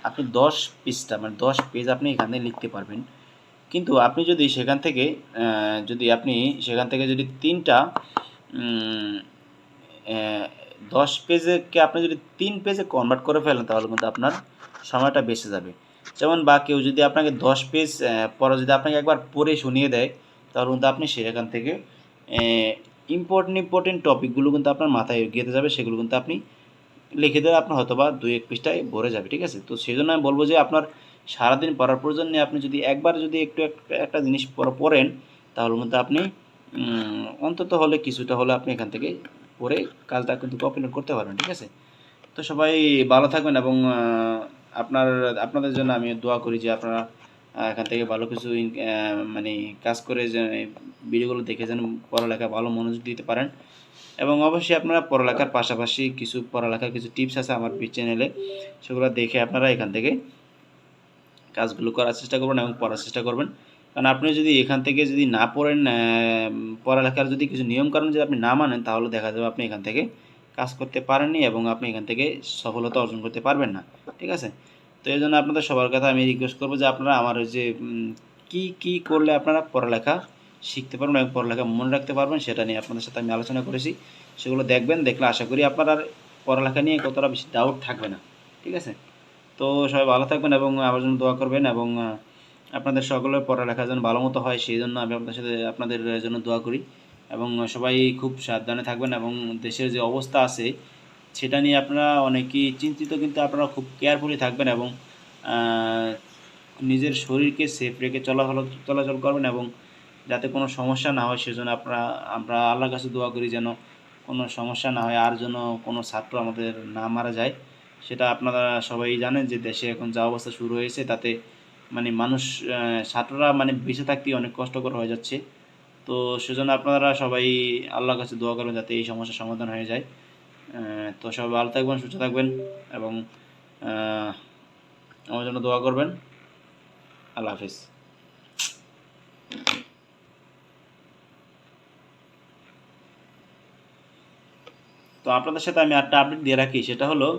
আপনি 10 পৃষ্ঠা মানে 10 পেজ আপনি এখানে লিখতে পারবেন। কিন্তু আপনি যদি সেখান থেকে যদি 3টা 10 পেজকে আপনি যদি 3 পেজে কনভার্ট করে ফেলেন তাহলে কিন্তু আপনার সময়টা বেঁচে যাবে। যেমন বা কেউ যদি আপনাকে 10 পেজ পরে যদি আপনাকে একবার পড়ে শুনিয়ে দেয় তাহলে কিন্তু আপনি সেখান থেকে ইম্পর্টেন্ট টপিকগুলো কিন্তু আপনার মাথায় গেঁথে যাবে, সেগুলো কিন্তু আপনি লিখে দেবে, আপনার হয়তো বা 2-1 পৃষ্ঠায় ভরে যাবে। ঠিক আছে? তো সেই জন্য আমি বলবো যে আপনার সারাদিন পড়ার প্রয়োজন নেই। আপনি যদি একবার যদি একটা জিনিস পড়েন তাহলে কিন্তু আপনি অন্তত হলে কিছুটা হলে আপনি এখান থেকে পড়ে কাজটা কিন্তু কমপ্লিট করতে পারবেন। ঠিক আছে? তো সবাই ভালো থাকবেন এবং আপনাদের জন্য আমি দোয়া করি যে আপনারা এখান থেকে ভালো কিছু মানে কাজ করে যে ভিডিওগুলো দেখে যেন পড়ালেখা ভালো মনোযোগ দিতে পারেন। এবং অবশ্যই আপনারা পড়ালেখার পাশাপাশি পড়ালেখার কিছু টিপস আছে আমার চ্যানেলে, সেগুলো দেখে আপনারা এখান থেকে কাজগুলো করার চেষ্টা করবেন এবং পড়ার চেষ্টা করবেন। কারণ আপনি যদি এখান থেকে যদি না পড়েন, পড়ালেখার যদি কিছু নিয়মকানুন যদি আপনি না মানেন তাহলে দেখা যাবে আপনি এখান থেকে কাজ করতে পারেননি এবং আপনি এখান থেকে সফলতা অর্জন করতে পারবেন না। ঠিক আছে? তো এই জন্য আপনাদের সবার কথা আমি রিকোয়েস্ট করবো যে আপনারা আমার ওই যে কী করলে আপনারা পড়ালেখা শিখতে পারবেন এবং পড়ালেখা মনে রাখতে পারবেন সেটা নিয়ে আপনাদের সাথে আমি আলোচনা করেছি। সেগুলো দেখবেন, দেখলে আশা করি আপনার আর পড়ালেখা নিয়ে কতটা বেশি ডাউট থাকবে না। ঠিক আছে? তো সবাই ভালো থাকবেন এবং আমার জন্য দোয়া করবেন এবং আপনাদের সকলের পড়ালেখা যেন ভালো মতো হয় সেই জন্য আমি আপনাদের জন্য দোয়া করি। এবং সবাই খুব সাবধানে থাকবেন এবং দেশের যে অবস্থা আছে সেটা নিয়ে আপনারা অনেকেই চিন্তিত, কিন্তু আপনারা খুব কেয়ারফুলি থাকবেন এবং নিজের শরীরকে সেফ রেখে চলাচল করবেন এবং যাতে কোনো সমস্যা না হয় সেজন্য আমরা আল্লাহর কাছে দোয়া করি যেন কোনো সমস্যা না হয়, আর যেন কোনো ছাত্র আমাদের না মারা যায়। সেটা আপনারা সবাই জানেন যে দেশে এখন যা অবস্থা শুরু হয়েছে তাতে মানে মানুষ ছাত্ররা মানে বেঁচে থাকতেই অনেক কষ্টকর হয়ে যাচ্ছে। তো সেজন্য আপনারা সবাই আল্লাহর কাছে দোয়া করবেন যাতে এই সমস্যার সমাধান হয়ে যায়। তো সবাই ভালো থাকবেন, সুস্থ থাকবেন এবং আমার জন্য দোয়া করবেন। আল্লাহ হাফিজ। তো আপনাদের সাথে আমি একটা আপডেট দিয়ে রাখি, সেটা হলো